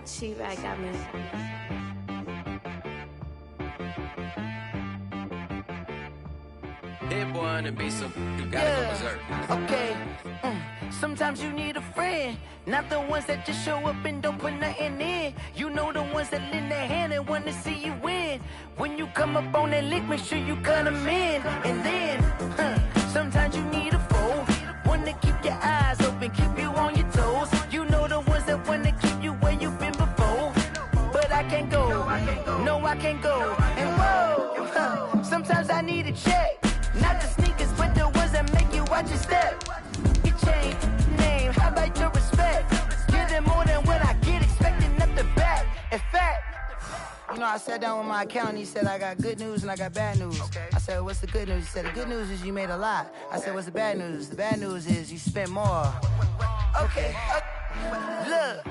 She right got me. Hit one and be some. You gotta go berserk. Okay. Sometimes you need a friend, not the ones that just show up and don't put nothing in. You know the ones that lend their hand and want to see you win. When you come up on that lick, make sure you cut them in. And then, sometimes you need a foe, one to keep your eyes open, keep you on your toes. You know the ones that want to keep you where you've been before. But I can't go, no I can't go. And whoa, sometimes I need a check. Not the sneakers, but the ones that make you watch your step. Your chain, name, how about your respect? Give them more than what I get, expecting up the back. In fact, you know, I sat down with my accountant. He said, I got good news and I got bad news. I said, what's the good news? He said, the good news is you made a lot. I said, what's the bad news? The bad news is you spent more. Okay. Look,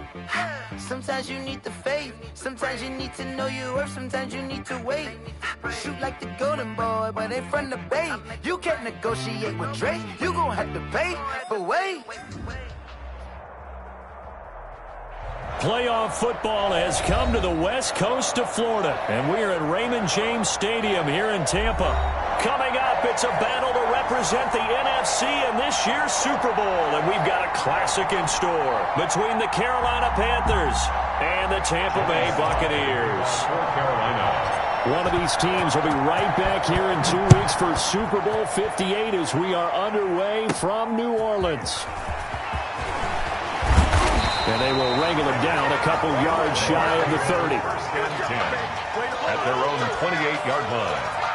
sometimes you need the faith. Sometimes you need to know your worth. Sometimes you need to wait. Shoot like the golden boy, but ain't from the bay. You can't negotiate with Drake. You gon' have to pay, but wait. Playoff football has come to the west coast of Florida, and we are at Raymond James Stadium here in Tampa. Coming up, it's a battle to represent the NFC in this year's Super Bowl, and we've got a classic in store between the Carolina Panthers and the Tampa Bay Buccaneers. One of these teams will be right back here in 2 weeks for Super Bowl 58 as we are underway from New Orleans. And they will wrangle it down a couple yards shy of the 30. At their own 28-yard line.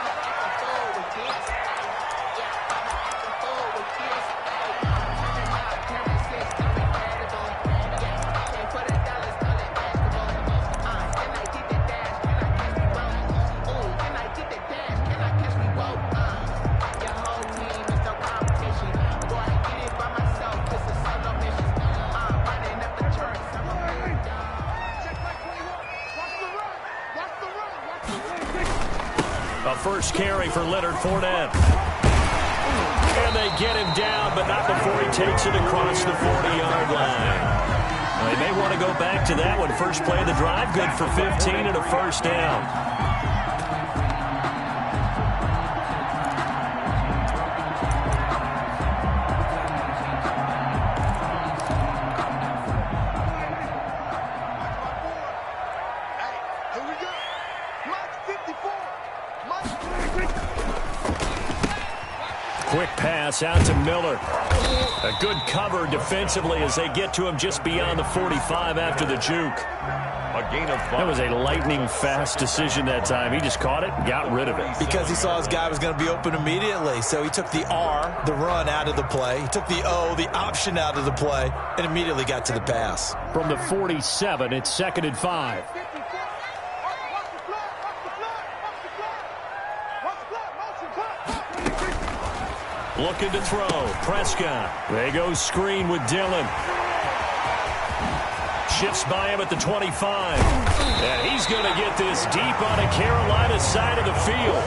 First carry for Leonard Fournette. And they get him down, but not before he takes it across the 40-yard line. Well, they may want to go back to that one. First play of the drive, good for 15 and a first down. Quick pass out to Miller. A good cover defensively as they get to him just beyond the 45 after the juke. A gain of 5. That was a lightning-fast decision that time. He just caught it and got rid of it. Because he saw his guy was going to be open immediately. So he took the R, the run, out of the play. He took the O, the option, out of the play, and immediately got to the pass. From the 47, it's 2nd and 5. Looking to throw. Prescott. They go screen with Dillon. Shifts by him at the 25. And he's going to get this deep on a Carolina side of the field.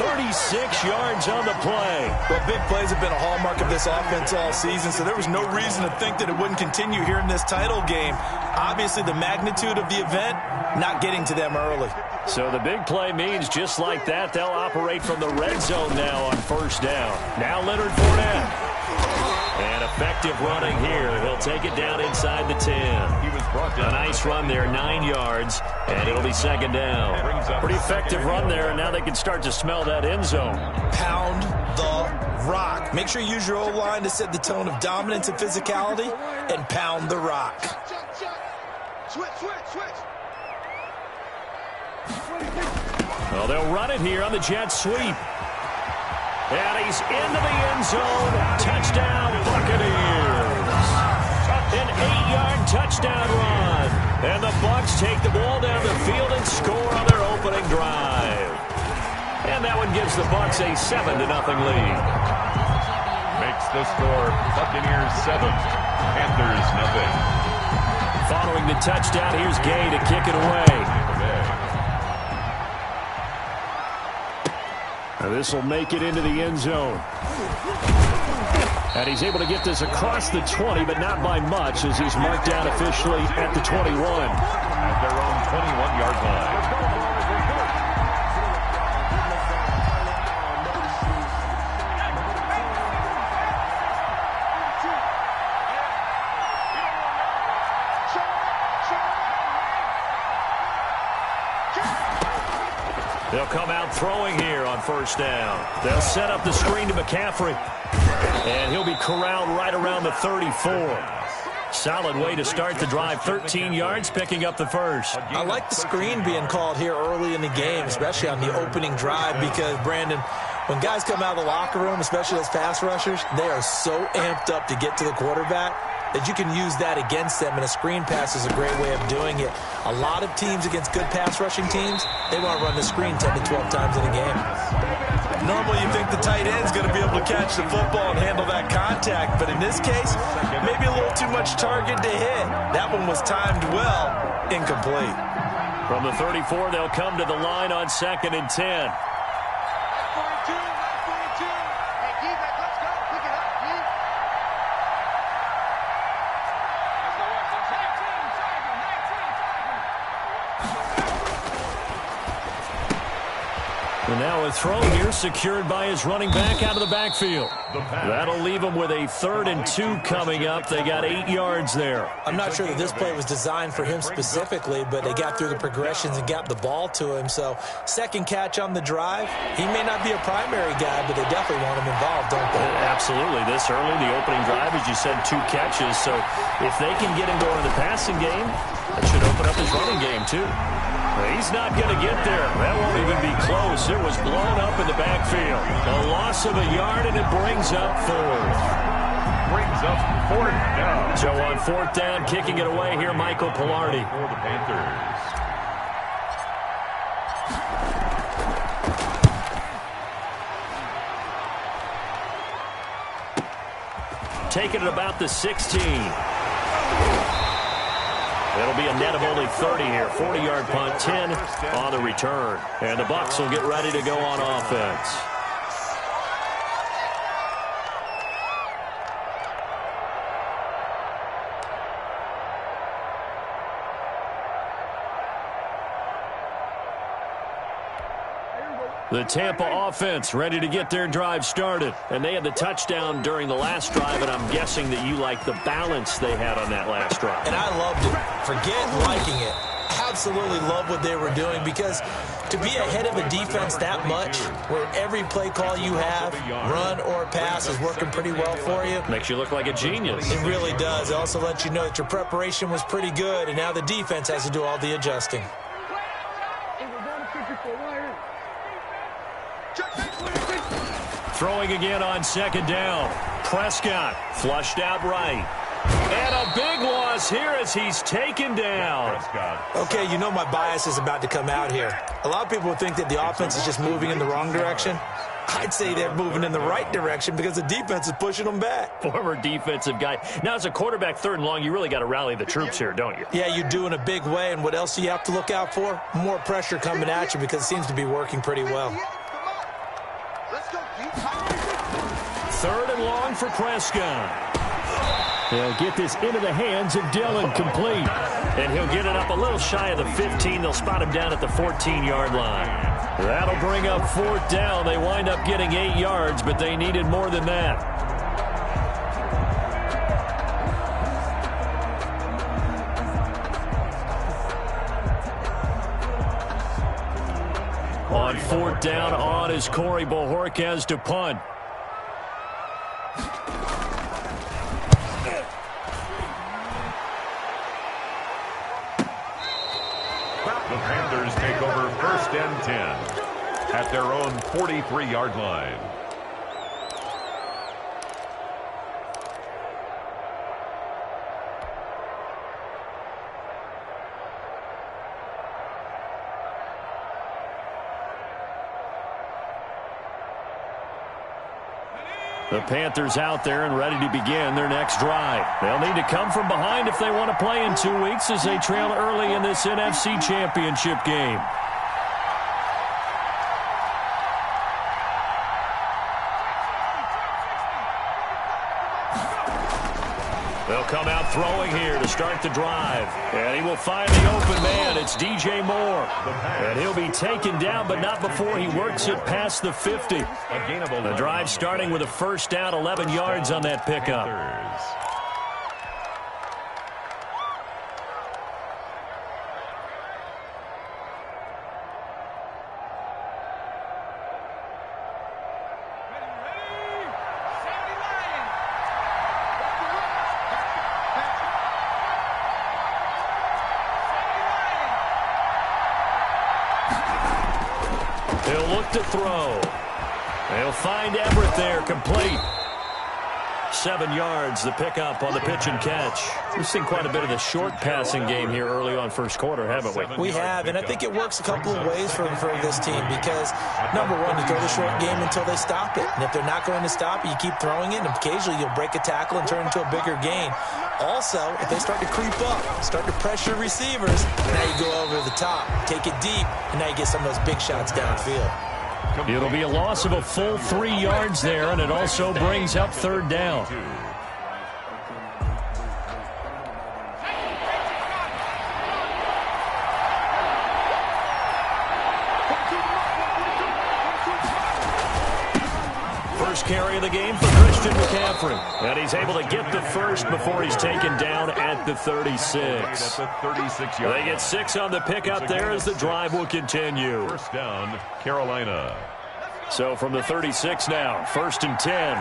36 yards on the play. Well, big plays have been a hallmark of this offense all season, so there was no reason to think that it wouldn't continue here in this title game. Obviously, the magnitude of the event, not getting to them early. So the big play means just like that, they'll operate from the red zone now on first down. Now Leonard Fournette. And effective running here. He'll take it down inside the 10. He was brought down. A nice run there, 9 yards, and it'll be 2nd down. Pretty effective run there, and now they can start to smell that end zone. Pound the rock. Make sure you use your O-line to set the tone of dominance and physicality, and pound the rock. Switch. Well, they'll run it here on the jet sweep. And he's into the end zone. Touchdown, Buccaneers. An 8-yard touchdown run. And the Bucs take the ball down the field and score on their opening drive. And that one gives the Bucs a 7-0 lead. Makes the score Buccaneers 7, Panthers 0. Following the touchdown, here's Gay to kick it away. Now this will make it into the end zone. And he's able to get this across the 20, but not by much, as he's marked down officially at the 21. At their own 21-yard line. They'll come out throwing here on first down. They'll set up the screen to McCaffrey. And he'll be corralled right around the 34. Solid way to start the drive. 13 yards, picking up the first. I like the screen being called here early in the game, especially on the opening drive, because, Brandon, when guys come out of the locker room, especially those pass rushers, they are so amped up to get to the quarterback that you can use that against them, and a screen pass is a great way of doing it. A lot of teams against good pass rushing teams, they want to run the screen 10 to 12 times in a game. Normally you think the tight end's going to be able to catch the football and handle that contact, but in this case, maybe a little too much target to hit. That one was timed well, incomplete. From the 34, they'll come to the line on 2nd and 10. And now a throw here secured by his running back out of the backfield. That'll leave him with a 3rd and 2 coming up. They got 8 yards there. I'm not sure that this play was designed for him specifically, but they got through the progressions and got the ball to him. So second catch on the drive. He may not be a primary guy, but they definitely want him involved, don't they? Absolutely. This early, the opening drive, as you said, 2 catches. So if they can get him going in the passing game, that should open up his running game too. He's not going to get there. That won't even be close. It was blown up in the backfield. A loss of a yard, and it brings up 4th. Brings up 4th down. So on 4th down, kicking it away here, Michael Pilardi. For the Panthers. Taking it about the 16. It'll be a net of only 30 here. 40-yard punt, 10 on the return. And the Bucs will get ready to go on offense. The Tampa offense ready to get their drive started. And they had the touchdown during the last drive, and I'm guessing that you like the balance they had on that last drive. And I loved it. Forget liking it. Absolutely love what they were doing, because to be ahead of a defense that much, where every play call you have, run or pass, is working pretty well for you. Makes you look like a genius. It really does. It also lets you know that your preparation was pretty good, and now the defense has to do all the adjusting. Throwing again on 2nd down. Prescott flushed out right. And a big loss here as he's taken down. Okay, you know my bias is about to come out here. A lot of people would think that the offense is just moving in the wrong direction. I'd say they're moving in the right direction because the defense is pushing them back. Former defensive guy. Now, as a quarterback, 3rd and long, you really got to rally the troops here, don't you? Yeah, you do in a big way. And what else do you have to look out for? More pressure coming at you, because it seems to be working pretty well. 3rd and long for Prescott. They'll get this into the hands of Dillon, complete. And he'll get it up a little shy of the 15. They'll spot him down at the 14-yard line. That'll bring up 4th down. They wind up getting 8 yards, but they needed more than that. On 4th down, on is Corey Bojorquez to punt. The Panthers take over 1st and 10 at their own 43-yard line. The Panthers out there and ready to begin their next drive. They'll need to come from behind if they want to play in 2 weeks as they trail early in this NFC Championship game. out throwing here to start the drive. And he will find the open man. It's DJ Moore. And he'll be taken down, but not before he works it past the 50. The drive starting with a first down, 11 yards on that pickup. He'll look to throw. He'll find Everett there, complete. 7 yards, the pickup on the pitch and catch. We've seen quite a bit of the short passing game here early on first quarter, haven't we? We have, and I think it works a couple of ways for this team because, number one, you throw the short game until they stop it. And if they're not going to stop it, you keep throwing it, and occasionally you'll break a tackle and turn into a bigger gain. Also, if they start to creep up, start to pressure receivers, now you go over the top, take it deep, and now you get some of those big shots downfield. It'll be a loss of a full 3 yards there, and it also brings up third down. First carry of the game for Christian McCaffrey. And he's able to get the first before he's taken down at the 36. They get 6 on the pickup there as the drive will continue. First down, Carolina. So from the 36 now, 1st and 10.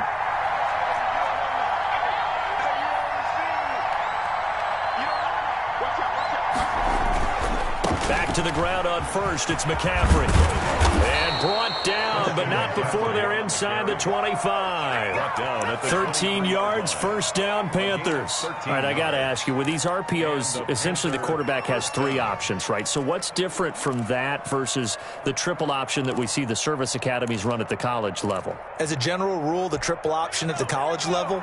Back to the ground on first, it's McCaffrey. And brought down, but not before they're inside the 25. 13 yards, first down, Panthers. All right, I got to ask you, with these RPOs, essentially the quarterback has 3 options, right? So what's different from that versus the triple option that we see the service academies run at the college level? As a general rule, the triple option at the college level,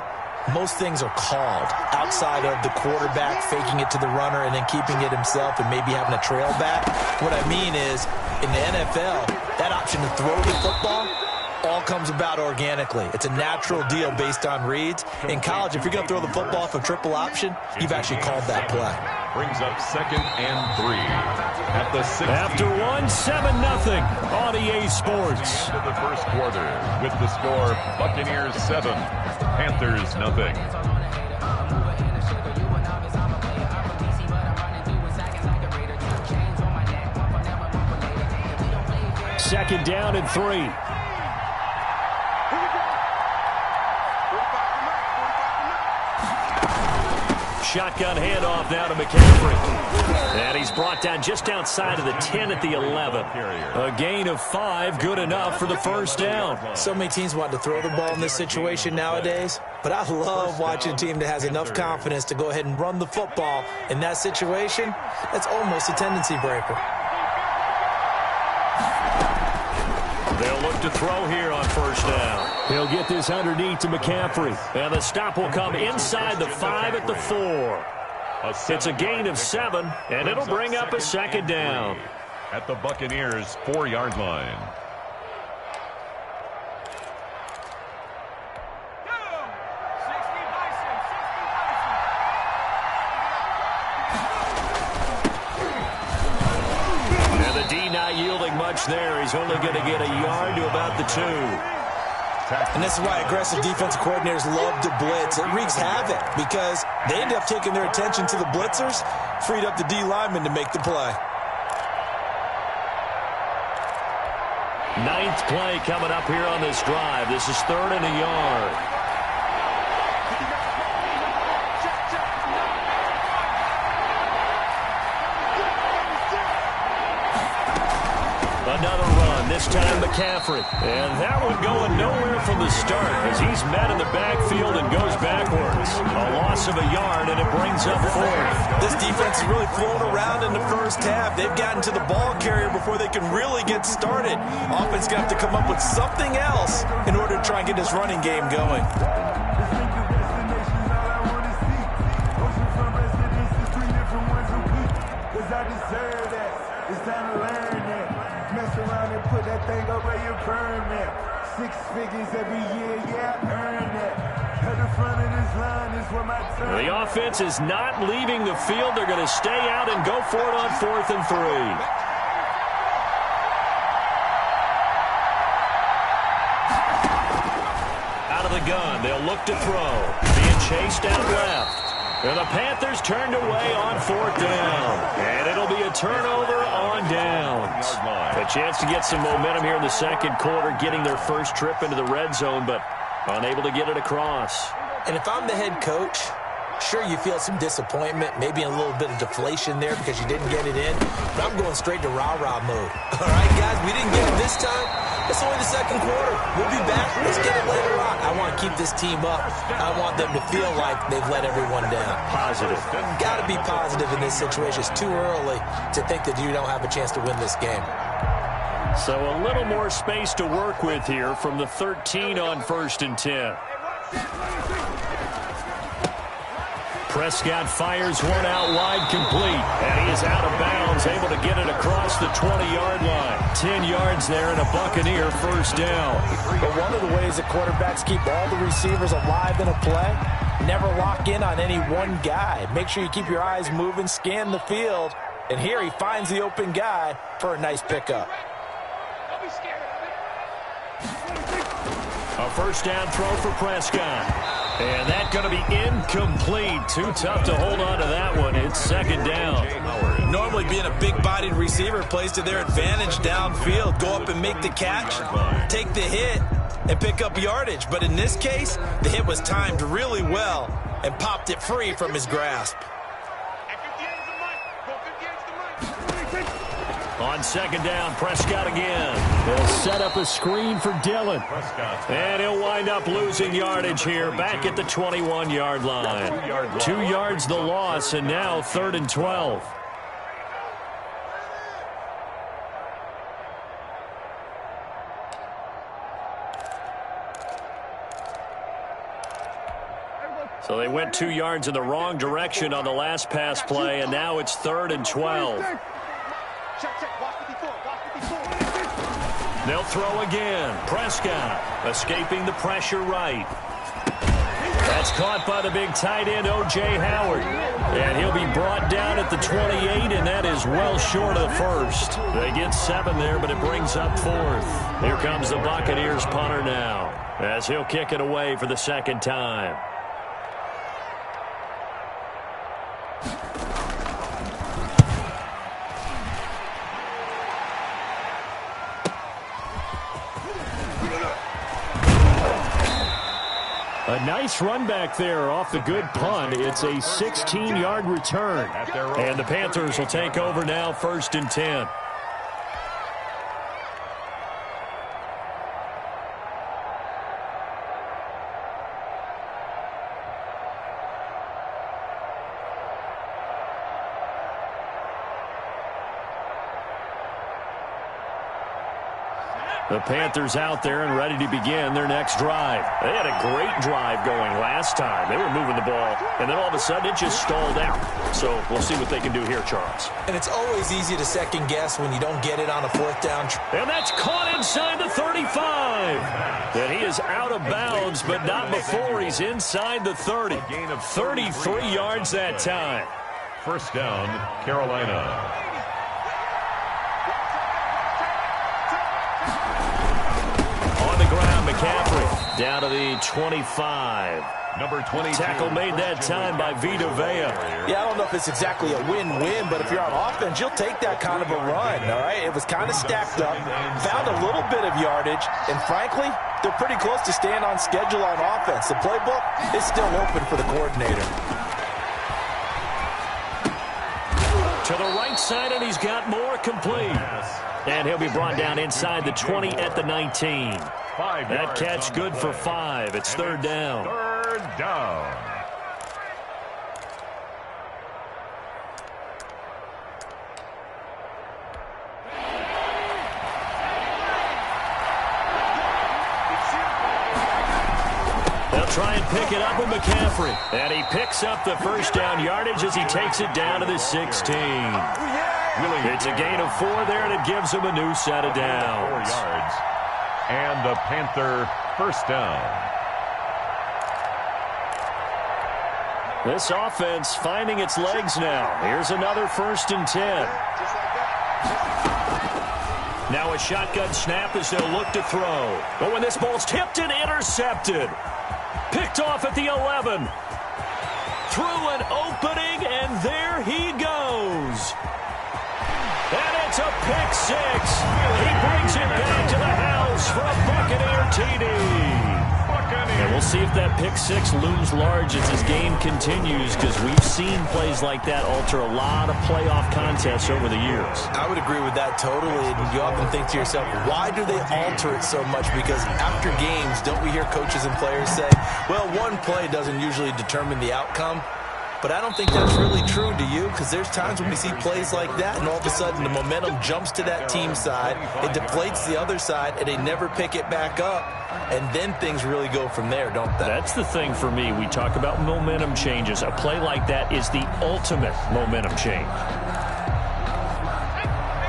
most things are called outside of the quarterback faking it to the runner and then keeping it himself and maybe having a trail back. What I mean is, in the NFL, that option to throw the football all comes about organically. It's a natural deal based on reads. In college, if you're going to throw the football off a triple option, you've actually called that play. Brings up 2nd and 3 at the 6. After 1-7-0 on EA Sports. Into the first quarter with the score Buccaneers 7, Panthers 0. Second down and 3. Shotgun handoff now to McCaffrey. And he's brought down just outside of the 10 at the 11. A gain of 5, good enough for the first down. So many teams want to throw the ball in this situation nowadays, but I love watching a team that has enough confidence to go ahead and run the football in that situation. That's almost a tendency breaker. They'll look to throw here on first down. He'll get this underneath to McCaffrey. And the stop will come inside the 5 at the 4. It's a gain of 7, and it'll bring up a second down. At the Buccaneers' 4-yard line. Yielding much there. He's only going to get a yard to about the 2. And this is why aggressive defensive coordinators love to blitz. It wreaks havoc because they end up taking their attention to the blitzers, freed up the D lineman to make the play. 9th play coming up here on this drive. This is 3rd and a yard. Another run, this time McCaffrey. And that one going nowhere from the start as he's met in the backfield and goes backwards. A loss of a yard, and it brings up 4th. This defense is really flown around in the first half. They've gotten to the ball carrier before they can really get started. Offense going to have to come up with something else in order to try and get this running game going. Put that thing up where you permit. 6 figures every year, yeah, earn it. The offense is not leaving the field. They're going to stay out and go for it on 4th and 3. Out of the gun, they'll look to throw. Being chased out left. And the Panthers turned away on 4th down. And it'll be a turnover on downs. A chance to get some momentum here in the second quarter, getting their first trip into the red zone, but unable to get it across. And if I'm the head coach, sure, you feel some disappointment, maybe a little bit of deflation there because you didn't get it in. But I'm going straight to rah-rah mode. All right, guys, we didn't get it this time. It's only the second quarter. We'll be back. Let's get it later on. I want to keep this team up. I want them to feel like they've let everyone down. Positive. Got to be positive in this situation. It's too early to think that you don't have a chance to win this game. So a little more space to work with here from the 13 on 1st and 10. Prescott fires one out wide, complete. And he is out of bounds, able to get it across the 20-yard line. 10 yards there and a Buccaneer first down. But one of the ways that quarterbacks keep all the receivers alive in a play, never lock in on any one guy. Make sure you keep your eyes moving, scan the field. And here he finds the open guy for a nice pickup. A first down throw for Prescott. And that's going to be incomplete. Too tough to hold on to that one. It's second down. Normally being a big-bodied receiver plays to their advantage downfield. Go up and make the catch, take the hit, and pick up yardage. But in this case, the hit was timed really well and popped it free from his grasp. On second down, Prescott again. They'll set up a screen for Dillon. And he'll wind up losing yardage here, back at the 21-yard line. 2 yards the loss, and now 3rd and 12. So they went 2 yards in the wrong direction on the last pass play, and now it's 3rd and 12. They'll throw again. Prescott escaping the pressure right. That's caught by the big tight end, O.J. Howard. And he'll be brought down at the 28, and that is well short of the first. They get 7 there, but it brings up 4th. Here comes the Buccaneers punter now, as he'll kick it away for the second time. A nice run back there off the good punt. It's a 16-yard return. And the Panthers will take over now, 1st and 10. The Panthers out there and ready to begin their next drive. They had a great drive going last time. They were moving the ball, and then all of a sudden it just stalled out. So we'll see what they can do here, Charles. And it's always easy to second guess when you don't get it on a 4th down. And that's caught inside the 35. And he is out of bounds, but not before he's inside the 30. 33 yards that time. First down, Carolina. McCaffrey down to the 25. Number 22. Tackle made that time by Vita Vea. Yeah, I don't know if it's exactly a win-win, but if you're on offense, you'll take that kind of a run, all right? It was kind of stacked up, found a little bit of yardage, and frankly, they're pretty close to staying on schedule on offense. The playbook is still open for the coordinator. To the right side, and he's got more complete. And he'll be brought down inside the 20 at the 19. That catch good for 5. It's 3rd down. 3rd down. They'll try and pick it up with McCaffrey. And he picks up the first down yardage as he takes it down to the 16. It's a gain of 4 there, and it gives him a new set of downs. 4 yards. And the Panther first down. This offense finding its legs now. Here's another 1st and 10. Now a shotgun snap as they'll look to throw. But when this ball's tipped and intercepted. Picked off at the 11. Through an opening, and there he goes. And it's a pick six. He brings it back to the house for a Buccaneer TD. And we'll see if that pick six looms large as this game continues, because we've seen plays like that alter a lot of playoff contests over the years. I would agree with that totally. And you often think to yourself, why do they alter it so much? Because after games, don't we hear coaches and players say, well, one play doesn't usually determine the outcome? But I don't think that's really true, do you? Because there's times when we see plays like that, and all of a sudden the momentum jumps to that team side, it deflates the other side, and they never pick it back up. And then things really go from there, don't they? That's the thing for me. We talk about momentum changes. A play like that is the ultimate momentum change.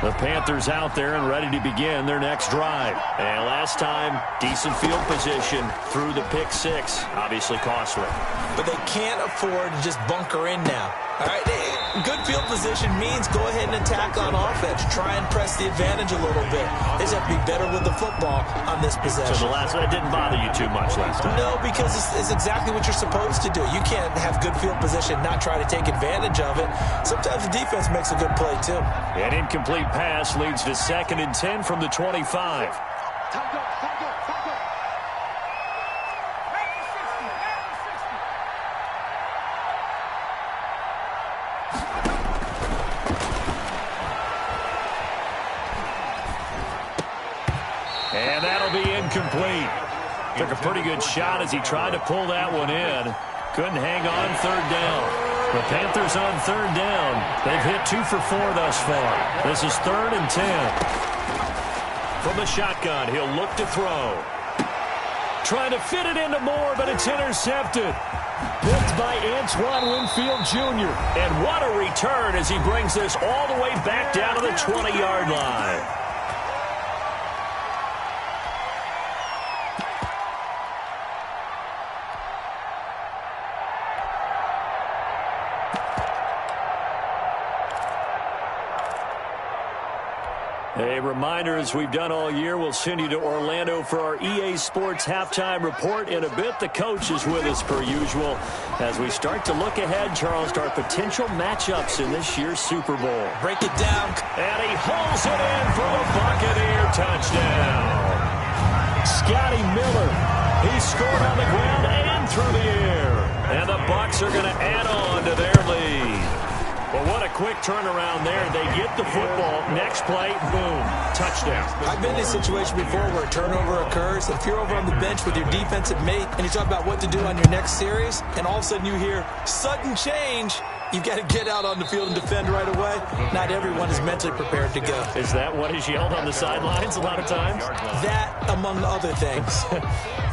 The Panthers out there and ready to begin their next drive. And last time, decent field position through the pick six. Obviously costly. But they can't afford to just bunker in now. All right, good field position means go ahead and attack on offense. Try and press the advantage a little bit. They just have to be better with the football on this possession. So the last one didn't bother you too much last time? No, because it's exactly what you're supposed to do. You can't have good field position, not try to take advantage of it. Sometimes the defense makes a good play, too. An incomplete pass leads to 2nd and 10 from the 25. And that'll be incomplete. Took a pretty good shot as he tried to pull that one in. Couldn't hang on 3rd down. The Panthers on 3rd down. They've hit 2 for 4 thus far. This is 3rd and 10. From the shotgun, he'll look to throw. Trying to fit it into Moore, but it's intercepted. Picked by Antoine Winfield Jr. And what a return as he brings this all the way back down to the 20-yard line. A reminder, as we've done all year, we'll send you to Orlando for our EA Sports Halftime Report. In a bit, the coach is with us per usual as we start to look ahead, Charles, to our potential matchups in this year's Super Bowl. Break it down. And he holds it in for the Buccaneer touchdown. Scotty Miller, he scored on the ground and through the air. And the Bucs are going to add on to their lead. Well, what a quick turnaround there. They get the football. Next play, boom, touchdown. I've been in a situation before where a turnover occurs. If you're over on the bench with your defensive mate and you talk about what to do on your next series, and all of a sudden you hear sudden change, you've got to get out on the field and defend right away. Not everyone is mentally prepared to go. Is that what is yelled on the sidelines a lot of times? That, among other things.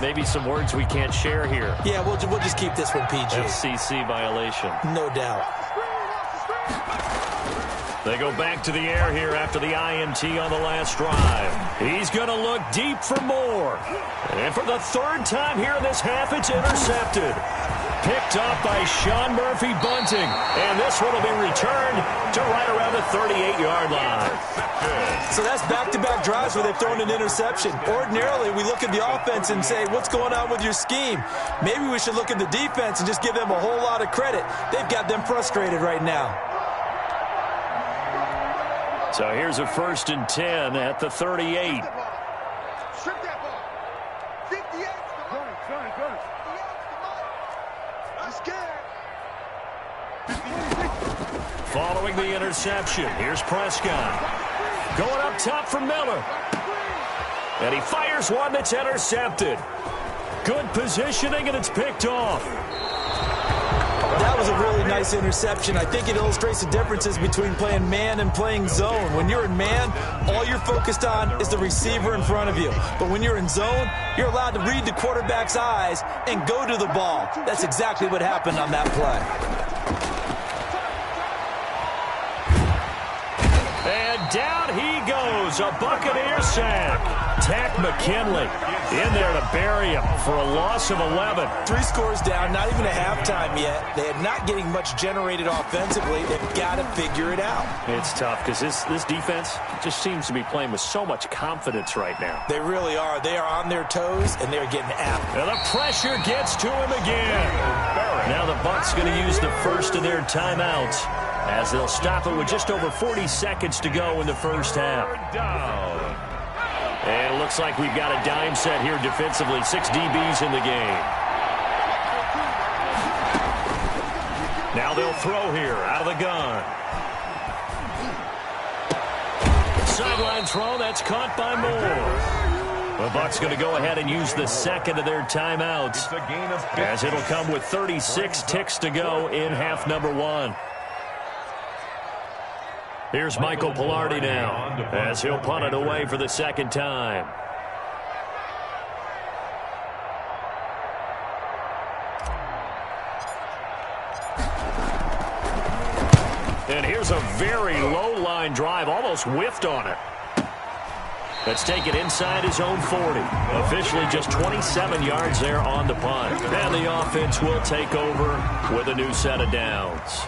Maybe some words we can't share here. Yeah, we'll just keep this one PG. FCC violation. No doubt. They go back to the air here after the INT on the last drive. He's going to look deep for Moore. And for the 3rd time here in this half, it's intercepted. Picked up by Sean Murphy Bunting. And this one will be returned to right around the 38-yard line. So that's back-to-back drives where they've thrown an interception. Ordinarily, we look at the offense and say, what's going on with your scheme? Maybe we should look at the defense and just give them a whole lot of credit. They've got them frustrated right now. So here's a 1st and 10 at the 38. Strip that ball. 58. Go. I'm scared. Following the interception, here's Prescott. Going up top for Miller. And he fires one that's intercepted. Good positioning, and it's picked off. That was a really nice interception. I think it illustrates the differences between playing man and playing zone. When you're in man, all you're focused on is the receiver in front of you. But when you're in zone, you're allowed to read the quarterback's eyes and go to the ball. That's exactly what happened on that play. And down he goes, a Buccaneer sack. Zach McKinley in there to bury him for a loss of 11. 3 scores down, not even a halftime yet. They are not getting much generated offensively. They've got to figure it out. It's tough because this defense just seems to be playing with so much confidence right now. They really are. They are on their toes, and they're getting after it. And the pressure gets to him again. Now the Bucs going to use the first of their timeouts as they'll stop it with just over 40 seconds to go in the first half. And it looks like we've got a dime set here defensively. 6 DBs in the game. Now they'll throw here out of the gun. Sideline throw, that's caught by Moore. The Bucs going to go ahead and use the second of their timeouts as it'll come with 36 ticks to go in half number 1. Here's Michael Pilardi now as he'll punt it away for the second time. And here's a very low line drive, almost whiffed on it. Let's take it inside his own 40. Officially just 27 yards there on the punt. And the offense will take over with a new set of downs.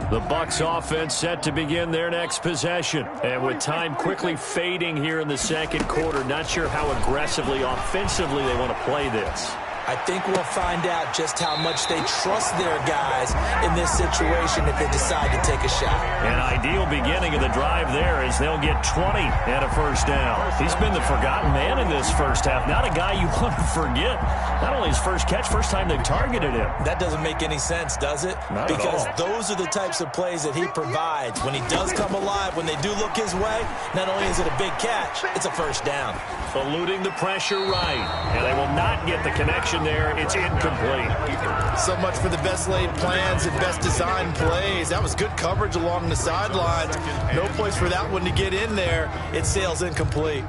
The Bucs offense set to begin their next possession. And with time quickly fading here in the second quarter, not sure how aggressively, offensively they want to play this. I think we'll find out just how much they trust their guys in this situation if they decide to take a shot. An ideal beginning of the drive there is they'll get 20 and a first down. He's been the forgotten man in this first half. Not a guy you want to forget. Not only his first catch, first time they've targeted him. That doesn't make any sense, does it? Not because at all. Those are the types of plays that he provides. When he does come alive, when they do look his way, not only is it a big catch, it's a first down. Eluding the pressure right. And they will not get the connection there. It's incomplete. So much for the best laid plans and best designed plays. That was good coverage along the sidelines. No place for that one to get in there. It sails incomplete.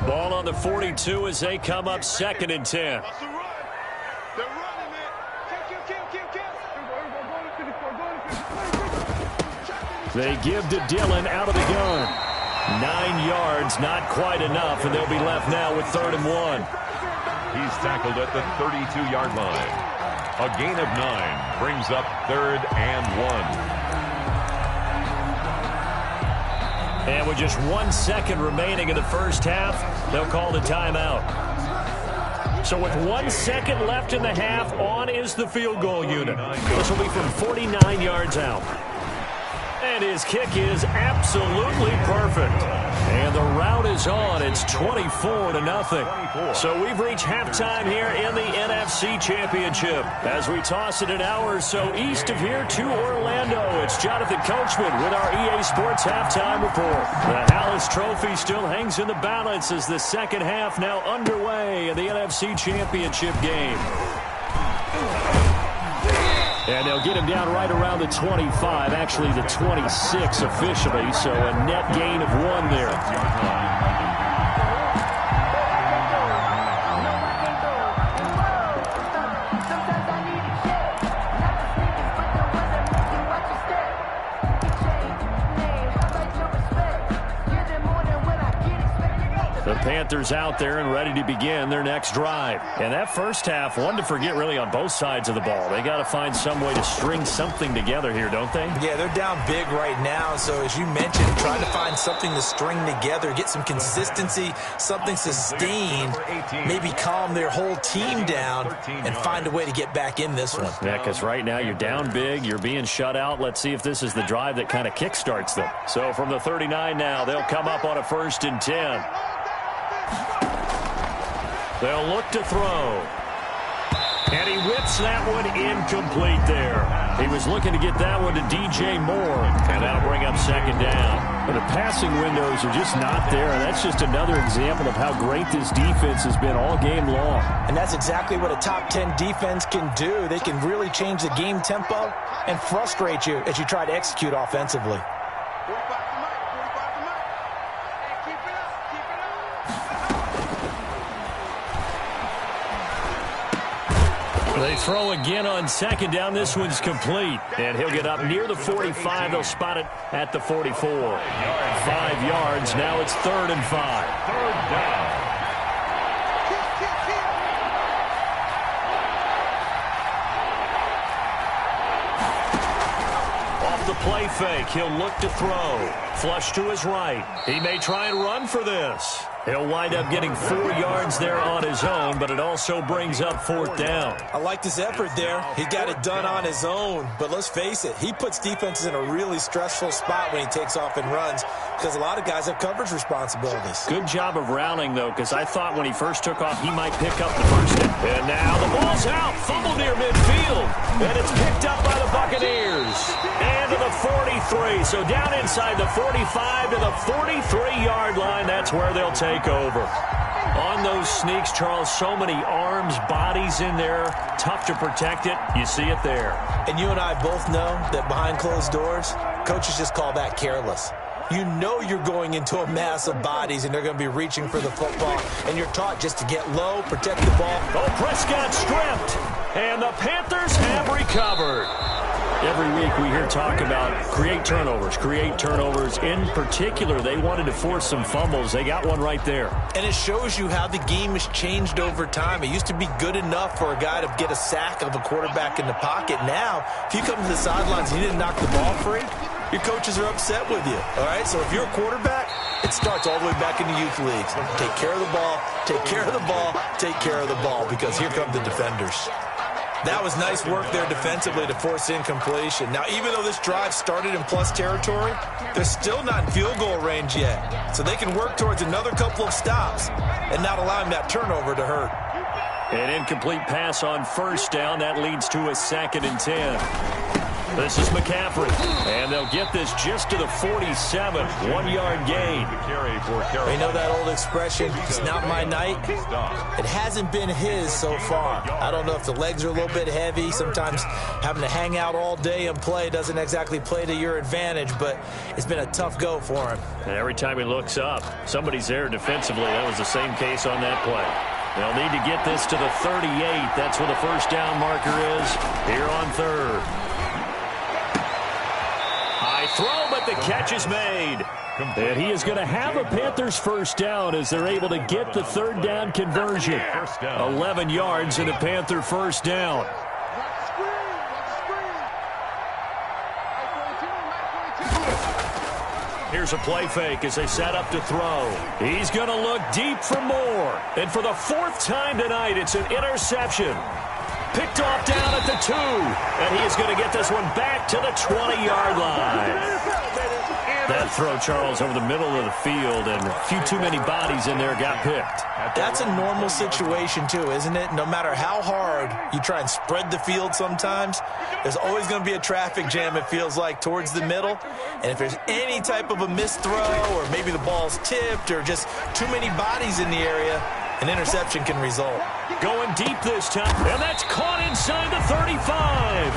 Ball on the 42 as they come up 2nd and 10. They give to Dillon out of the gun. 9 yards, not quite enough, and they'll be left now with 3rd and 1. He's tackled at the 32-yard line. A gain of 9 brings up 3rd and 1. And with just 1 second remaining in the first half, they'll call the timeout. So with 1 second left in the half, on is the field goal unit. This will be from 49 yards out. And his kick is absolutely perfect. And the route is on. It's 24-0. So we've reached halftime here in the NFC Championship. As we toss it an hour or so east of here to Orlando, it's Jonathan Coachman with our EA Sports Halftime Report. The Hallis Trophy still hangs in the balance as the second half now underway in the NFC Championship game. And they'll get him down right around the 25, actually the 26 officially, so a net gain of 1 there. The Panthers out there and ready to begin their next drive. And that first half, one to forget really on both sides of the ball. They got to find some way to string something together here, don't they? Yeah, they're down big right now. So as you mentioned, trying to find something to string together, get some consistency, something sustained, maybe calm their whole team down and find a way to get back in this one. Yeah, because right now you're down big, you're being shut out. Let's see if this is the drive that kind of kickstarts them. So from the 39 now, they'll come up on a 1st and 10. They'll look to throw. And he whips that one incomplete there. He was looking to get that one to DJ Moore, and that'll bring up second down. But the passing windows are just not there, and that's just another example of how great this defense has been all game long. And that's exactly what a top 10 defense can do. They can really change the game tempo and frustrate you as you try to execute offensively. They throw again on second down. This one's complete. And he'll get up near the 45. They'll spot it at the 44. 5 yards. Now it's 3rd and 5. Third down. Off the play fake. He'll look to throw. Flush to his right. He may try and run for this. He'll wind up getting 4 yards there on his own, but it also brings up 4th down. I liked his effort there. He got it done on his own. But let's face it, he puts defenses in a really stressful spot when he takes off and runs because a lot of guys have coverage responsibilities. Good job of rounding, though, because I thought when he first took off, he might pick up the first down. And now the ball's out. Fumble near midfield. And it's picked up by the Buccaneers. And to the 43. So down inside the 45 to the 43-yard line. That's where they'll take over. On those sneaks, Charles, so many arms, bodies in there. Tough to protect it. You see it there. And you and I both know that behind closed doors, coaches just call that careless. You know you're going into a mass of bodies, and they're going to be reaching for the football, and you're taught just to get low, protect the ball. Oh, Prescott stripped, and the Panthers have recovered. Every week we hear talk about create turnovers. In particular, they wanted to force some fumbles. They got one right there. And it shows you how the game has changed over time. It used to be good enough for a guy to get a sack of a quarterback in the pocket. Now, if you come to the sidelines and you didn't knock the ball free, your coaches are upset with you. All right, so if you're a quarterback, it starts all the way back in the youth leagues. Take care of the ball, take care of the ball, take care of the ball, because here come the defenders. That was nice work there defensively to force incompletion. Now, even though this drive started in plus territory, they're still not in field goal range yet. So they can work towards another couple of stops and not allowing that turnover to hurt. An incomplete pass on first down. That leads to a 2nd and 10. This is McCaffrey, and they'll get this just to the 47, 1-yard gain. You know that old expression, it's not my night? It hasn't been his so far. I don't know if the legs are a little bit heavy. Sometimes having to hang out all day and play doesn't exactly play to your advantage, but it's been a tough go for him. And every time he looks up, somebody's there defensively. That was the same case on that play. They'll need to get this to the 38. That's where the first down marker is here on 3rd. High throw, but the catch is made. And he is going to have a Panthers first down as they're able to get the 3rd down conversion. 11 yards and a Panther first down. Here's a play fake as they set up to throw. He's going to look deep for more. And for the 4th time tonight, it's an interception. Picked off down at the 2. And he is going to get this one back to the 20-yard line. That throw, Charles, over the middle of the field, and a few too many bodies in there got picked. That's a normal situation, too, isn't it? No matter how hard you try and spread the field sometimes, there's always going to be a traffic jam, it feels like, towards the middle. And if there's any type of a missed throw, or maybe the ball's tipped, or just too many bodies in the area, an interception can result. Going deep this time, and that's caught inside the 35.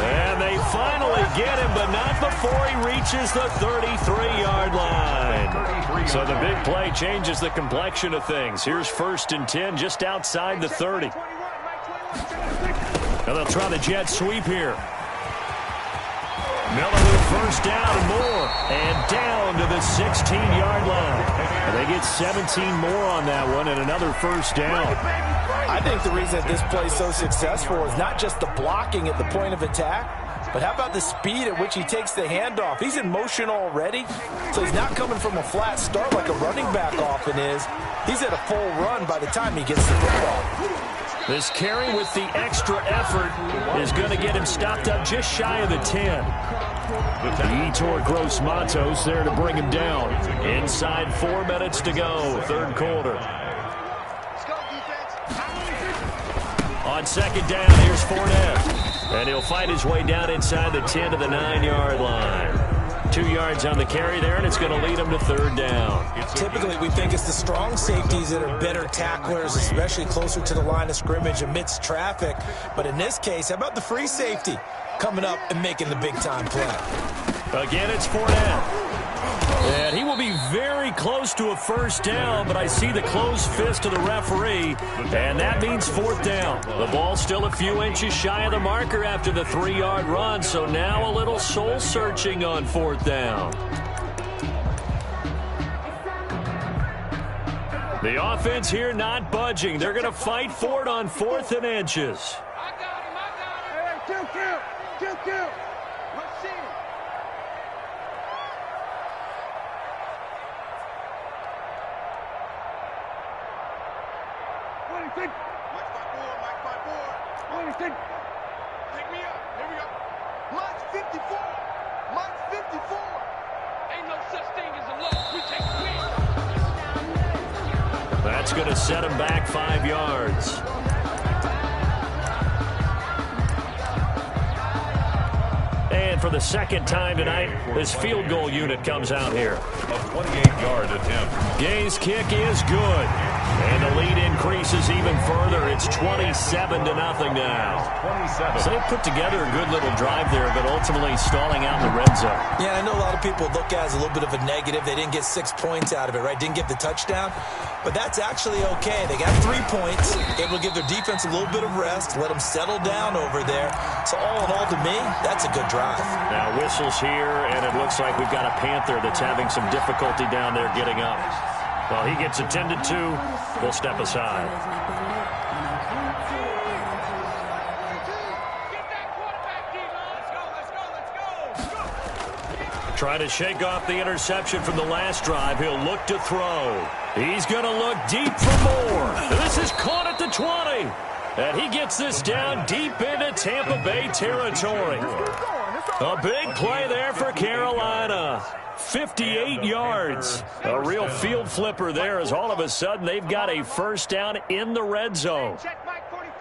And they finally get him, but not before he reaches the 33-yard line. So the big play changes the complexion of things. Here's 1st and 10 just outside the 30. Now they'll try the jet sweep here. Miller with first down and more, and down to the 16-yard line. And they get 17 more on that one and another first down. I think the reason that this play is so successful is not just the blocking at the point of attack, but how about the speed at which he takes the handoff? He's in motion already, so he's not coming from a flat start like a running back often is. He's at a full run by the time he gets the football. This carry with the extra effort is going to get him stopped up just shy of the 10. Yetur Gross-Matos there to bring him down. Inside 4 minutes to go, 3rd quarter. On On second down, here's Fournette. And he'll fight his way down inside the 10 to the 9-yard line. 2 yards on the carry there, and it's going to lead him to third down. Typically, we think it's the strong safeties that are better tacklers, especially closer to the line of scrimmage amidst traffic. But in this case, how about the free safety coming up and making the big-time play? Again, it's Fournette. And he will be very close to a first down, but I see the closed fist of the referee, and that means fourth down. The ball's still a few inches shy of the marker after the 3-yard run, so now a little soul-searching on fourth down. The offense here not budging. They're going to fight for it on 4th and inches. I got him. Hey, two. Let's see him. What do you think? Watch my board. What do you think? Take me up. Here we go. Mine's 54. Ain't no such thing as a loss. We take wins. That's going to set him back 5 yards. And for the second time tonight, this field goal unit comes out here. A 28-yard attempt. Gay's kick is good. And the lead increases even further. It's 27-0 now. 27. So they put together a good little drive there, but ultimately stalling out in the red zone. Yeah, I know a lot of people look at it as a little bit of a negative. They didn't get 6 points out of it, right? Didn't get the touchdown. But that's actually okay. They got 3 points, able to give their defense a little bit of rest, let them settle down over there. So all in all, to me, that's a good drive. Now whistles here, and it looks like we've got a Panther that's having some difficulty down there getting up. Well, he gets attended to. We'll step aside. Trying to shake off the interception from the last drive. He'll look to throw. He's going to look deep for more. This is caught at the 20. And he gets this down deep into Tampa Bay territory. A big play there for Carolina. 58 yards. A real field flipper there as all of a sudden they've got a first down in the red zone. Check Mike 45.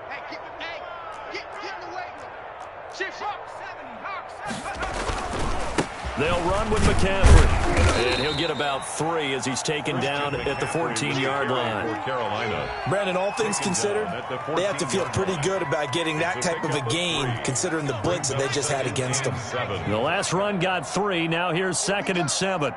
Hey, get in the way. Shift. They'll run with McCaffrey. And he'll get about 3 as he's taken down at the 14-yard line. For Carolina. Brandon, all things considered, they have to feel pretty good about getting that type of a gain, considering the blitz that they just had against them. The last run got 3. Now here's 2nd and 7.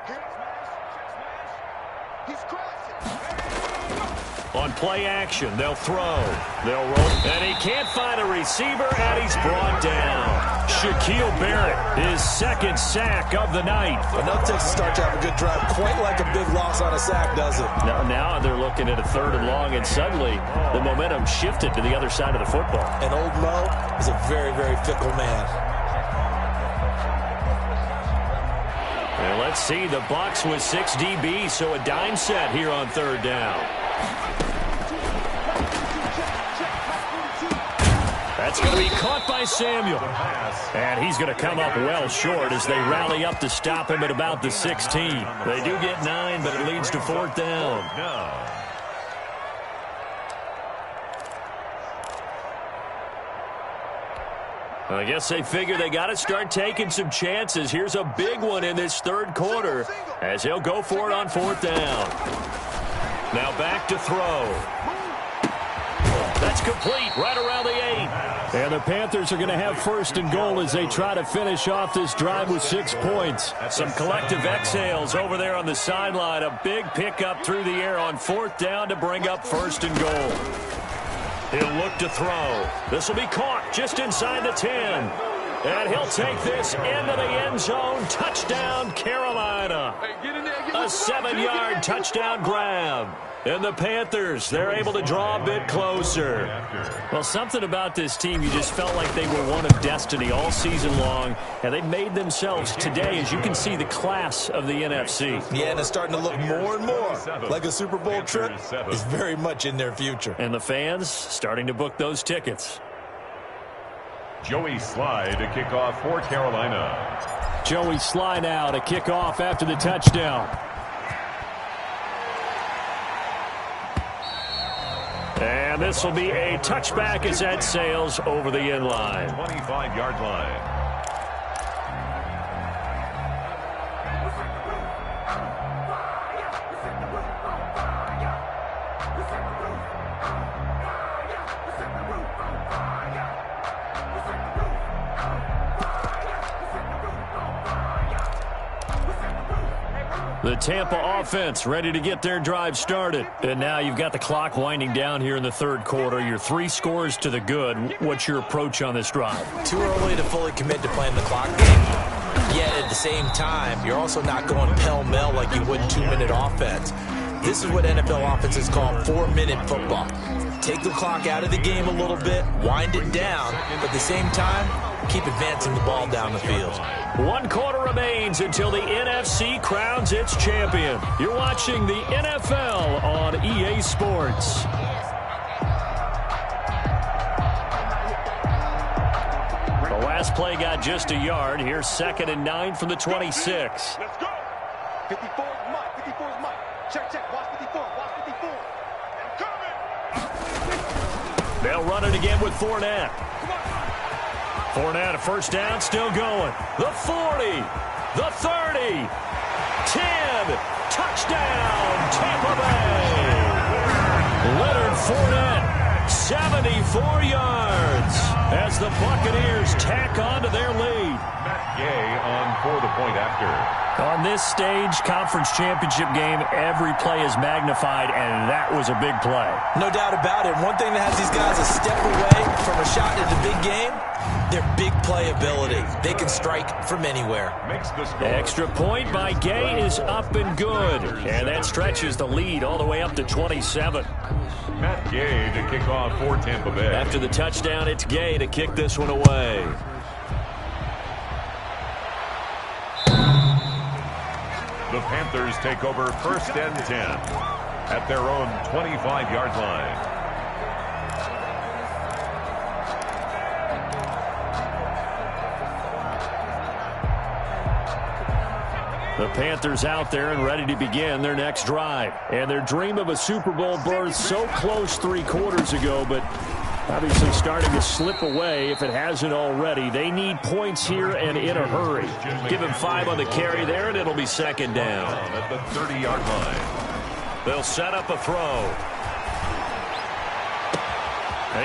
On play action, they'll throw. They'll roll. And he can't find a receiver, and he's brought down. Shaquille Barrett, his 2nd sack of the night. Enough takes to start to have a good drive. Quite like a big loss on a sack, does it? Now they're looking at a 3rd and long, and suddenly the momentum shifted to the other side of the football. And old Mo is a very, very fickle man. And let's see, the Bucs with 6 DBs, so a dime set here on 3rd down. That's going to be caught by Samuel. And he's going to come up well short as they rally up to stop him at about the 16. They do get 9, but it leads to 4th down. I guess they figure they got to start taking some chances. Here's a big one in this 3rd quarter as he'll go for it on 4th down. Now back to throw. That's complete right around the 8. And the Panthers are going to have 1st and goal as they try to finish off this drive with 6 points. Some collective exhales over there on the sideline. A big pickup through the air on 4th down to bring up 1st and goal. He'll look to throw. This will be caught just inside the 10. And he'll take this into the end zone. Touchdown, Carolina. A 7-yard touchdown grab. And the Panthers, they're able to draw a bit closer. Well, something about this team, you just felt like they were one of destiny all season long. And they made themselves today, as you can see, the class of the NFC. Yeah, and it's starting to look more and more like a Super Bowl trip is very much in their future. And the fans starting to book those tickets. Joey Slye to kick off for Carolina. Joey Slye now to kick off after the touchdown. And this will be a touchback as that sails over the end line. 25-yard line. The Tampa offense ready to get their drive started. And now you've got the clock winding down here in the third quarter. You're 3 scores to the good. What's your approach on this drive? Too early to fully commit to playing the clock game. Yet at the same time, you're also not going pell-mell like you would 2-minute offense. This is what NFL offenses call 4-minute football. Take the clock out of the game a little bit, wind it down, but at the same time, keep advancing the ball down the field. 1 quarter remains until the NFC crowns its champion. You're watching the NFL on EA Sports. The last play got just a yard. Here's 2nd and 9 from the 26. Let's go. 54 is Mike. 54 is Mike. Check, check. Watch 54. Watch 54. I'm coming. They'll run it again with Fournette. Fournette, a first down, still going. The 40, the 30, 10, touchdown, Tampa Bay. Leonard Fournette, 74 yards as the Buccaneers tack on to their lead. Matt Gay on for the point after. On this stage, conference championship game, every play is magnified, and that was a big play. No doubt about it. One thing that has these guys a step away from a shot at the big game, their big play ability. They can strike from anywhere. Makes the score. Extra point by Gay is up and good. And that stretches the lead all the way up to 27. Matt Gay to kick off for Tampa Bay. After the touchdown, it's Gay to kick this one away. The Panthers take over 1st and 10 at their own 25-yard line. The Panthers out there and ready to begin their next drive. And their dream of a Super Bowl birthed so close 3 quarters ago, but obviously starting to slip away if it hasn't already. They need points here and in a hurry. Give him 5 on the carry there, and it'll be 2nd down. At the 30-yard line. They'll set up a throw.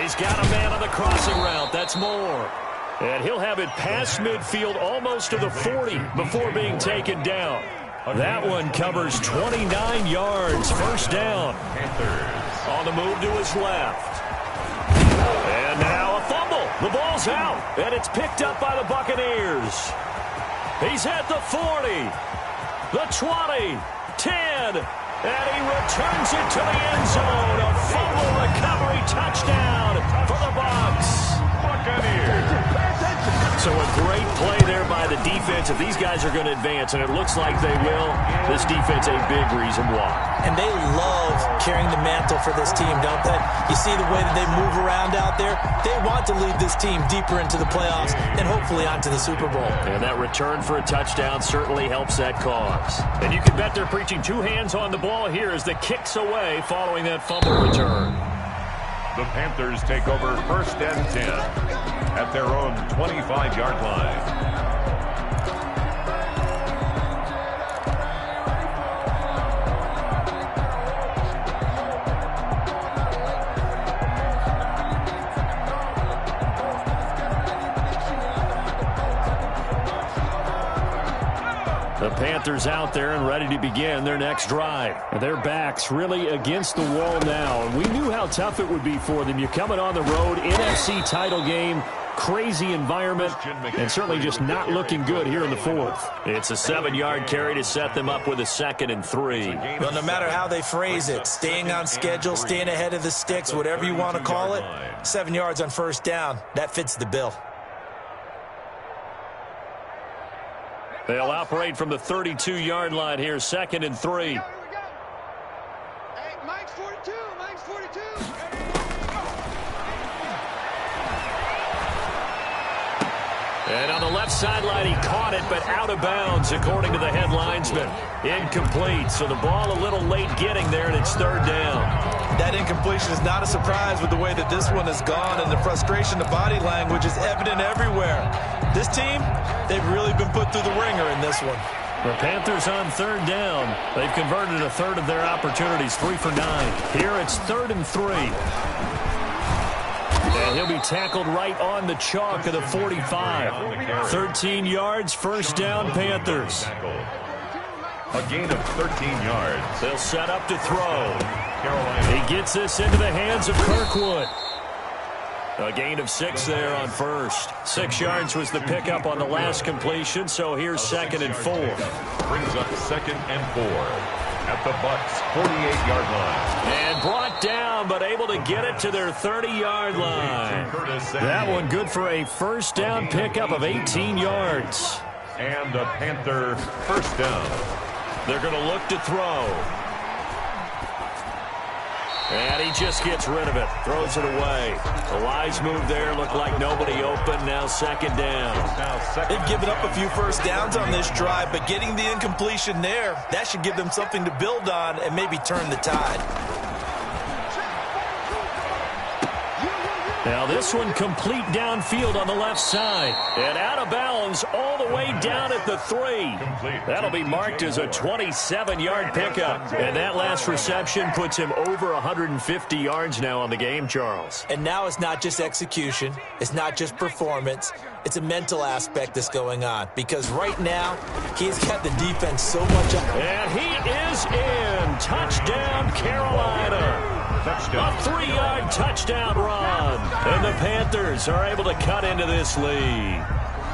He's got a man on the crossing route. That's Moore. And he'll have it past midfield almost to the 40 before being taken down. That one covers 29 yards. First down. Panthers on the move to his left. And now a fumble. The ball's out, and it's picked up by the Buccaneers. He's at the 40, the 20, 10, and he returns it to the end zone. A fumble recovery touchdown for the Bucs. Buccaneers. So a great play there by the defense. If these guys are going to advance, and it looks like they will, this defense a big reason why. And they love carrying the mantle for this team, don't they? You see the way that they move around out there? They want to lead this team deeper into the playoffs and hopefully onto the Super Bowl. And that return for a touchdown certainly helps that cause. And you can bet they're preaching 2 hands on the ball here as the kick's away following that fumble return. The Panthers take over 1st and 10 at their own 25-yard line. The Panthers out there and ready to begin their next drive. And their backs really against the wall now. And we knew how tough it would be for them. You're coming on the road, NFC title game, crazy environment, and certainly just not looking good here in the 4th. It's a 7-yard carry to set them up with a 2nd and 3. Well, no matter how they phrase it, staying on schedule, staying ahead of the sticks, whatever you want to call it, 7 yards on first down, that fits the bill. They'll operate from the 32-yard line here, 2nd and 3. Here we go. Hey, Mike's 42. Mike's 42. And on the left sideline, he caught it, but out of bounds, according to the head linesman. Incomplete, so the ball a little late getting there, and it's 3rd down. That incompletion is not a surprise with the way that this one has gone, and the frustration, the body language is evident everywhere. This team, they've really been put through the ringer in this one. The Panthers on third down. They've converted a third of their opportunities, 3 for 9. Here it's 3rd and 3. And he'll be tackled right on the chalk of the 45. 13 yards, first down, Panthers. A gain of 13 yards. They'll set up to throw. Carolina. He gets this into the hands of Kirkwood. A gain of 6 there on first. 6 yards was the pickup on the last completion, so here's 2nd and 4. Brings up 2nd and 4 at the Bucs' 48-yard line. And brought down, but able to get it to their 30-yard line. That one good for a first down pickup of 18 yards. And a Panther first down. They're going to look to throw. And he just gets rid of it. Throws it away. A wise move there. Looked like nobody open. Now 2nd down. They've given up a few first downs on this drive, but getting the incompletion there, that should give them something to build on and maybe turn the tide. Now this one complete downfield on the left side. And out of bounds all the way down at the 3. That'll be marked as a 27-yard pickup. And that last reception puts him over 150 yards now on the game, Charles. And now it's not just execution. It's not just performance. It's a mental aspect that's going on. Because right now, he's got the defense so much up. And he is in. Touchdown, Carolina. Touchdown. A 3-yard touchdown run. And the Panthers are able to cut into this lead.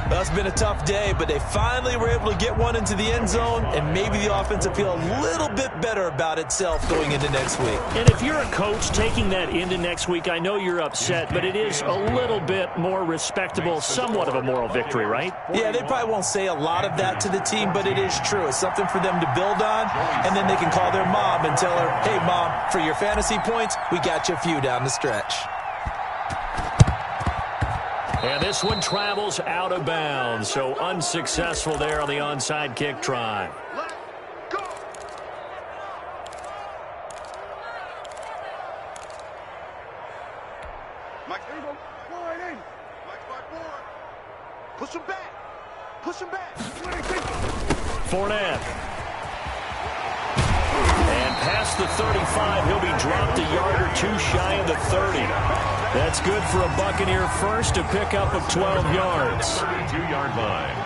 Well, it's been a tough day, but they finally were able to get one into the end zone, and maybe the offense will feel a little bit better about itself going into next week. And if you're a coach taking that into next week, I know you're upset, but it is a little bit more respectable, somewhat of a moral victory, right? Yeah, they probably won't say a lot of that to the team, but it is true. It's something for them to build on, and then they can call their mom and tell her, hey, Mom, for your fantasy points, we got you a few down the stretch. And this one travels out of bounds, so unsuccessful there on the onside kick try. Go. Mike, there you go. Forward in. Mike's by forward. Push him back. Push him back. Fournette. And past the 35, he'll be dropped a yard or two shy of the 30. That's good for a Buccaneer first, to pick up of 12 yards. 32-yard line.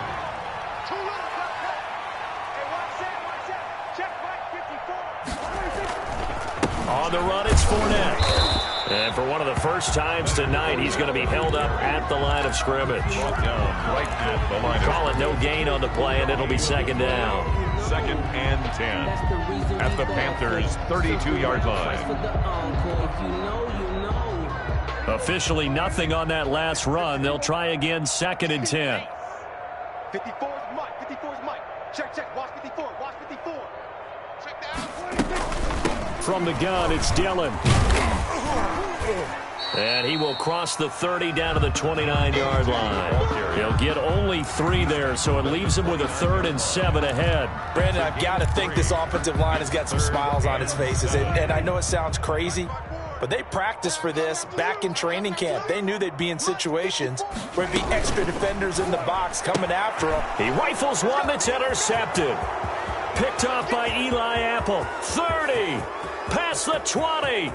On the run, it's Fournette. And for one of the first times tonight, he's going to be held up at the line of scrimmage. Right at the line. Call it no gain on the play, and it'll be 2nd down. 2nd and 10 at the Panthers' 32-yard line. Officially nothing on that last run. They'll try again, 2nd and 10. 54 is Mike. 54 is Mike. Check. Watch 54. Watch 54. Check down. From the gun, it's Dillon. And he will cross the 30 down to the 29-yard line. He'll get only 3 there, so it leaves him with a 3rd and 7 ahead. Brandon, I've got to think this offensive line has got some smiles on its faces. And I know it sounds crazy, but they practiced for this back in training camp. They knew they'd be in situations where there'd be extra defenders in the box coming after them. He rifles one that's intercepted. Picked off by Eli Apple. 30. Past the 20.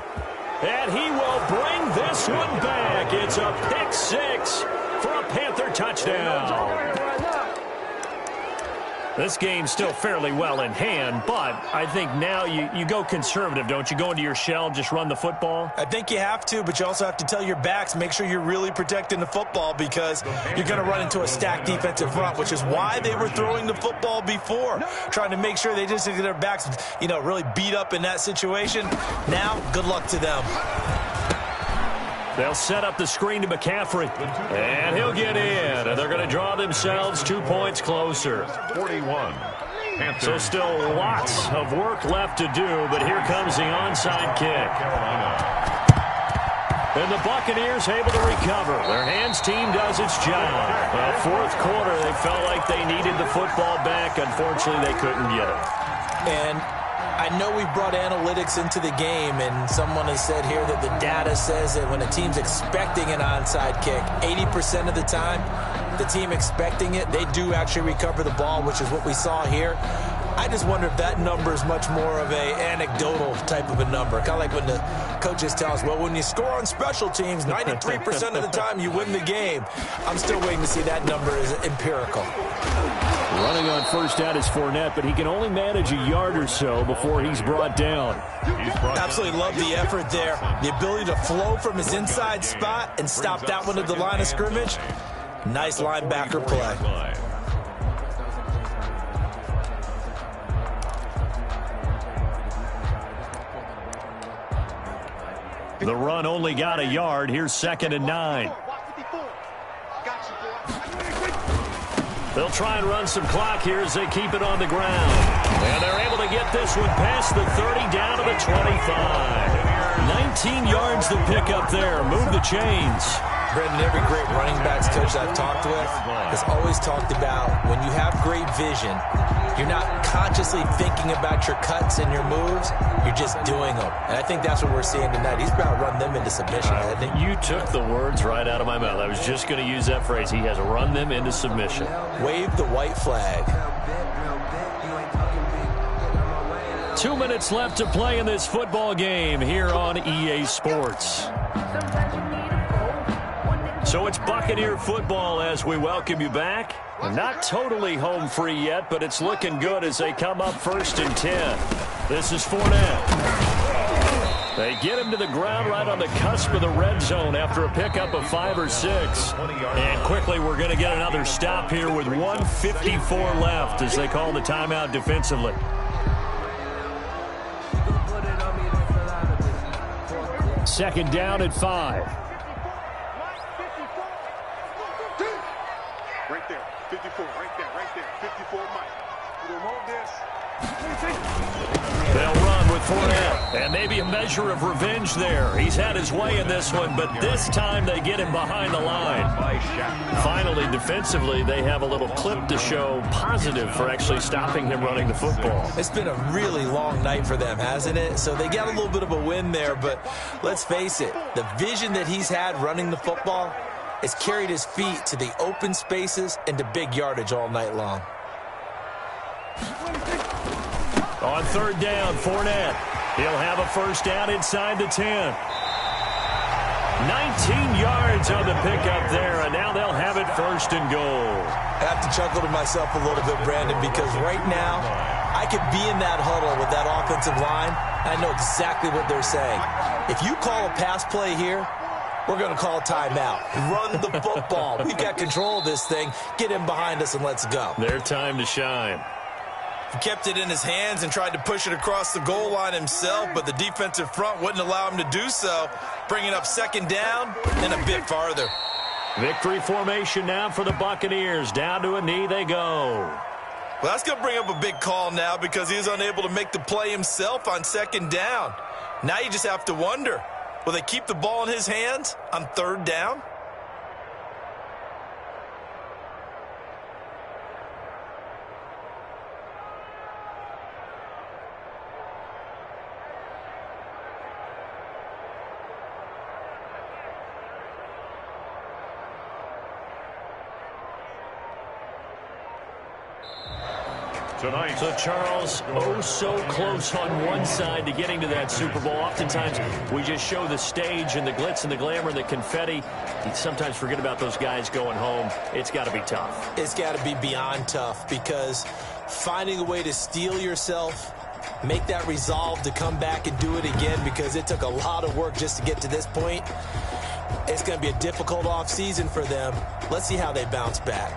And he will bring this one back. It's a pick 6 for a Panther touchdown. This game's still fairly well in hand, but I think now you go conservative, don't you? Go into your shell, just run the football? I think you have to, but you also have to tell your backs, make sure you're really protecting the football, because you're going to run into a stacked defensive front, which is why they were throwing the football before, trying to make sure they just get their backs, really beat up in that situation. Now, good luck to them. They'll set up the screen to McCaffrey, and he'll get in, and they're going to draw themselves 2 points closer. 41. Panthers. So still lots of work left to do, but here comes the onside kick. And the Buccaneers able to recover. Their hands team does its job. Well, 4th quarter, they felt like they needed the football back. Unfortunately, they couldn't get it. And I know we brought analytics into the game, and someone has said here that the data says that when a team's expecting an onside kick, 80% of the time, the team expecting it, they do actually recover the ball, which is what we saw here. I just wonder if that number is much more of a anecdotal type of a number. Kind of like when the coaches tell us, well, when you score on special teams, 93% of the time you win the game. I'm still waiting to see that number is empirical. Running on first down is Fournette, but he can only manage a yard or so before he's brought down. Absolutely love the effort there. The ability to flow from his inside spot and stop that one at the line of scrimmage. Nice linebacker play. The run only got a yard. Here's 2nd and 9. They'll try and run some clock here as they keep it on the ground. And they're able to get this one past the 30 down to the 25. 19 yards to pick up there. Move the chains. Brendan, every great running backs coach I've talked with has always talked about when you have great vision, you're not consciously thinking about your cuts and your moves. You're just doing them. And I think that's what we're seeing tonight. He's about to run them into submission. You took the words right out of my mouth. I was just going to use that phrase. He has run them into submission. Wave the white flag. 2 minutes left to play in this football game here on EA Sports. So it's Buccaneer football as we welcome you back. Not totally home free yet, but it's looking good as they come up 1st and 10. This is Fournette. They get him to the ground right on the cusp of the red zone after a pickup of 5 or 6. And quickly we're going to get another stop here with 1:54 left as they call the timeout defensively. Second down at 5. Right there, 54, right there, 54, Mike. You don't hold this. They'll run with Fournette, and maybe a measure of revenge there. He's had his way in this one, but this time they get him behind the line. Finally, defensively, they have a little clip to show positive for actually stopping him running the football. It's been a really long night for them, hasn't it? So they got a little bit of a win there, but let's face it, the vision that he's had running the football has carried his feet to the open spaces and to big yardage all night long. On 3rd down, Fournette. He'll have a first down inside the 10. 19 yards on the pickup there, and now they'll have it 1st and goal. I have to chuckle to myself a little bit, Brandon, because right now I could be in that huddle with that offensive line, and I know exactly what they're saying. If you call a pass play here, we're going to call a timeout. Run the football. We've got control of this thing. Get him behind us and let's go. Their time to shine. He kept it in his hands and tried to push it across the goal line himself, but the defensive front wouldn't allow him to do so, bringing up 2nd down and a bit farther. Victory formation now for the Buccaneers. Down to a knee they go. Well, that's going to bring up a big call now because he was unable to make the play himself on 2nd down. Now you just have to wonder, will they keep the ball in his hands on 3rd down? Tonight. So, Charles, oh so close on one side to getting to that Super Bowl. Oftentimes, we just show the stage and the glitz and the glamour and the confetti. You sometimes forget about those guys going home. It's got to be tough. It's got to be beyond tough because finding a way to steel yourself, make that resolve to come back and do it again because it took a lot of work just to get to this point. It's going to be a difficult offseason for them. Let's see how they bounce back.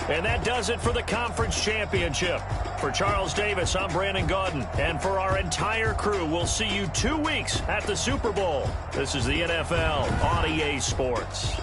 And that does it for the conference championship. For Charles Davis, I'm Brandon Gaudin. And for our entire crew, we'll see you 2 weeks at the Super Bowl. This is the NFL on EA Sports.